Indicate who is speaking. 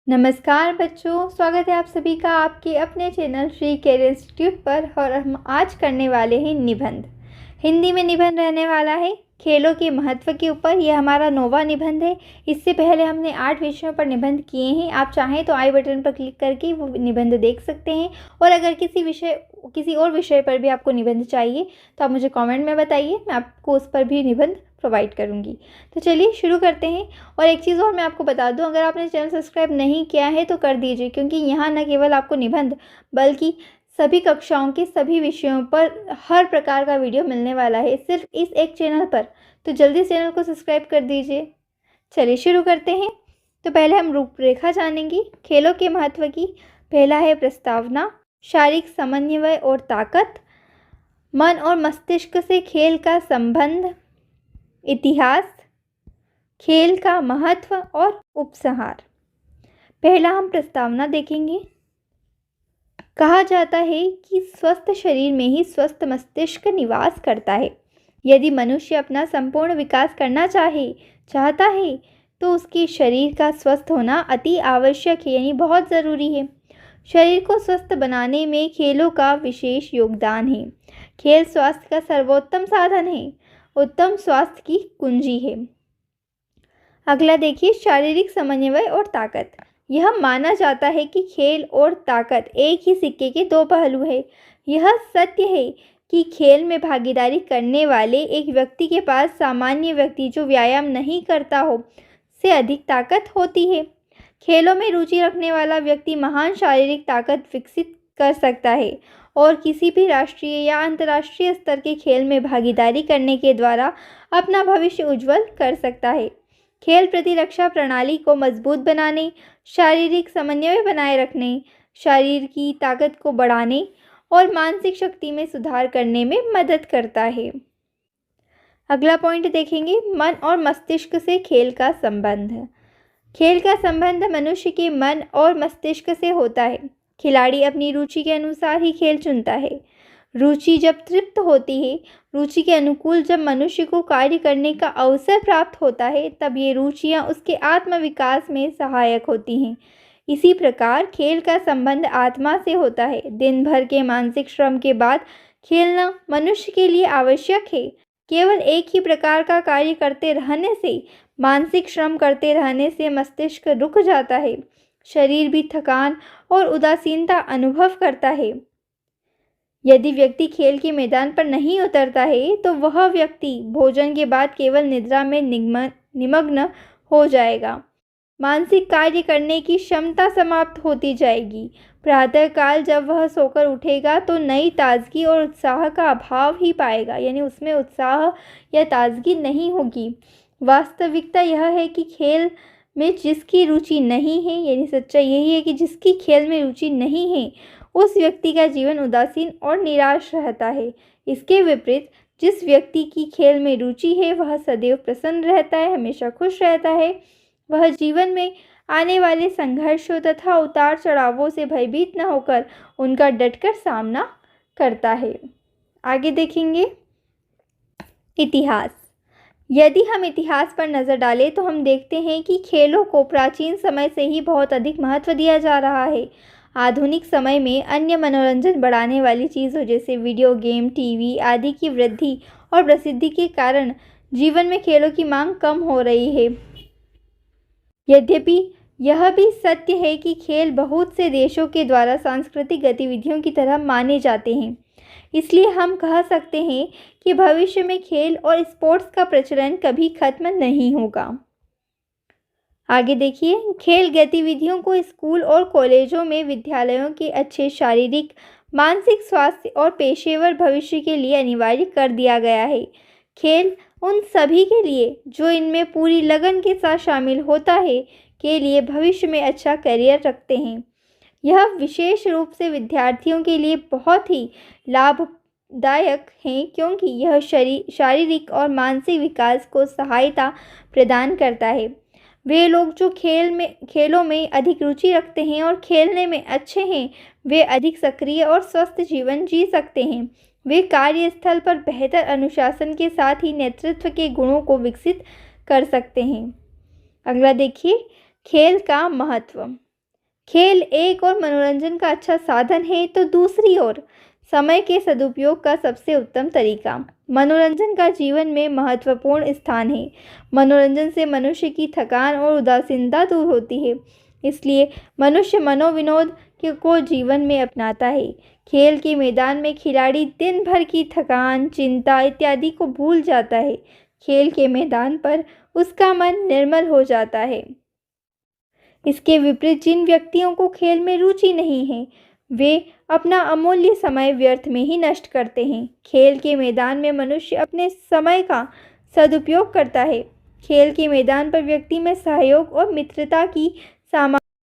Speaker 1: नमस्कार बच्चों, स्वागत है आप सभी का आपके अपने चैनल श्री कैरियर इंस्टीट्यूट पर। और हम आज करने वाले हैं निबंध। हिंदी में निबंध रहने वाला है खेलों के महत्व के ऊपर। यह हमारा 9वां निबंध है। इससे पहले हमने 8 विषयों पर निबंध किए हैं। आप चाहें तो आई बटन पर क्लिक करके वो निबंध देख सकते हैं। और अगर किसी और विषय पर भी आपको निबंध चाहिए तो आप मुझे कमेंट में बताइए, मैं आपको उस पर भी निबंध प्रोवाइड करूँगी। तो चलिए शुरू करते हैं। और एक चीज़ और मैं आपको बता दूं, अगर आपने चैनल सब्सक्राइब नहीं किया है तो कर दीजिए, क्योंकि यहाँ न केवल आपको निबंध बल्कि सभी कक्षाओं के सभी विषयों पर हर प्रकार का वीडियो मिलने वाला है, सिर्फ इस एक चैनल पर। तो जल्दी चैनल को सब्सक्राइब कर दीजिए। चलिए शुरू करते हैं। तो पहले हम रूपरेखा जानेंगे खेलों के महत्व की। पहला है प्रस्तावना, शारीरिक समन्वय और ताकत, मन और मस्तिष्क से खेल का संबंध, इतिहास, खेल का महत्व और उपसंहार। पहला हम प्रस्तावना देखेंगे। कहा जाता है कि स्वस्थ शरीर में ही स्वस्थ मस्तिष्क निवास करता है। यदि मनुष्य अपना संपूर्ण विकास करना चाहता है तो उसके शरीर का स्वस्थ होना अति आवश्यक है, यानी बहुत ज़रूरी है। शरीर को स्वस्थ बनाने में खेलों का विशेष योगदान है। खेल स्वास्थ्य का सर्वोत्तम साधन है, उत्तम स्वास्थ्य की कुंजी है। अगला देखिए, शारीरिक समन्वय और ताकत। यह माना जाता है कि खेल और ताकत एक ही सिक्के के दो पहलू हैं। यह सत्य है कि खेल में भागीदारी करने वाले एक व्यक्ति के पास सामान्य व्यक्ति जो व्यायाम नहीं करता हो से अधिक ताकत होती है। खेलों में रुचि रखने वाला व्यक्ति महान शारीरिक ताकत विकसित कर सकता है और किसी भी राष्ट्रीय या अंतर्राष्ट्रीय स्तर के खेल में भागीदारी करने के द्वारा अपना भविष्य उज्जवल कर सकता है। खेल प्रतिरक्षा प्रणाली को मजबूत बनाने, शारीरिक समन्वय बनाए रखने, शरीर की ताकत को बढ़ाने और मानसिक शक्ति में सुधार करने में मदद करता है। अगला पॉइंट देखेंगे, मन और मस्तिष्क से खेल का संबंध। खेल का संबंध मनुष्य के मन और मस्तिष्क से होता है। खिलाड़ी अपनी रुचि के अनुसार ही खेल चुनता है। रुचि जब तृप्त होती है, रुचि के अनुकूल जब मनुष्य को कार्य करने का अवसर प्राप्त होता है, तब ये रुचियाँ उसके आत्मविकास में सहायक होती हैं। इसी प्रकार खेल का संबंध आत्मा से होता है। दिन भर के मानसिक श्रम के बाद खेलना मनुष्य के लिए आवश्यक है। केवल एक ही प्रकार का कार्य करते रहने से, मानसिक श्रम करते रहने से मस्तिष्क रुक जाता है। शरीर भी थकान और उदासीनता अनुभव करता है। यदि व्यक्ति खेल के मैदान पर नहीं उतरता है तो वह व्यक्ति भोजन के बाद केवल निद्रा में निमग्न हो जाएगा। मानसिक कार्य करने की क्षमता समाप्त होती जाएगी। प्रातःकाल जब वह सोकर उठेगा तो नई ताजगी और उत्साह का अभाव ही पाएगा, यानी उसमें उत्साह या ताजगी नहीं होगी। वास्तविकता यह है कि खेल में जिसकी रुचि नहीं है, यानी सच्चाई यही है कि जिसकी खेल में रुचि नहीं है उस व्यक्ति का जीवन उदासीन और निराश रहता है। इसके विपरीत जिस व्यक्ति की खेल में रुचि है वह सदैव प्रसन्न रहता है, हमेशा खुश रहता है। वह जीवन में आने वाले संघर्षों तथा उतार चढ़ावों से भयभीत न होकर उनका डटकर सामना करता है। आगे देखेंगे इतिहास। यदि हम इतिहास पर नज़र डालें तो हम देखते हैं कि खेलों को प्राचीन समय से ही बहुत अधिक महत्व दिया जा रहा है। आधुनिक समय में अन्य मनोरंजन बढ़ाने वाली चीज़ों जैसे वीडियो गेम, टीवी आदि की वृद्धि और प्रसिद्धि के कारण जीवन में खेलों की मांग कम हो रही है। यद्यपि यह भी सत्य है कि खेल बहुत से देशों के द्वारा सांस्कृतिक गतिविधियों की तरह माने जाते हैं। इसलिए हम कह सकते हैं कि भविष्य में खेल और स्पोर्ट्स का प्रचलन कभी खत्म नहीं होगा। आगे देखिए, खेल गतिविधियों को स्कूल और कॉलेजों में विद्यालयों के अच्छे शारीरिक, मानसिक स्वास्थ्य और पेशेवर भविष्य के लिए अनिवार्य कर दिया गया है। खेल उन सभी के लिए जो इनमें पूरी लगन के साथ शामिल होता है के लिए भविष्य में अच्छा करियर रखते हैं। यह विशेष रूप से विद्यार्थियों के लिए बहुत ही लाभदायक है, क्योंकि यह शारीरिक और मानसिक विकास को सहायता प्रदान करता है। वे लोग जो खेलों में अधिक रुचि रखते हैं और खेलने में अच्छे हैं, वे अधिक सक्रिय और स्वस्थ जीवन जी सकते हैं। वे कार्यस्थल पर बेहतर अनुशासन के साथ ही नेतृत्व के गुणों को विकसित कर सकते हैं। अगला देखिए, खेल का महत्व। खेल एक और मनोरंजन का अच्छा साधन है तो दूसरी ओर समय के सदुपयोग का सबसे उत्तम तरीका। मनोरंजन का जीवन में महत्वपूर्ण स्थान है। मनोरंजन से मनुष्य की थकान और उदासीनता दूर होती है। इसलिए मनुष्य मनोविनोद को जीवन में अपनाता है। खेल के मैदान में खिलाड़ी दिन भर की थकान, चिंता इत्यादि को भूल जाता है। खेल के मैदान पर उसका मन निर्मल हो जाता है। इसके विपरीत जिन व्यक्तियों को खेल में रुचि नहीं है, वे अपना अमूल्य समय व्यर्थ में ही नष्ट करते हैं। खेल के मैदान में मनुष्य अपने समय का सदुपयोग करता है। खेल के मैदान पर व्यक्ति में सहयोग और मित्रता की सामा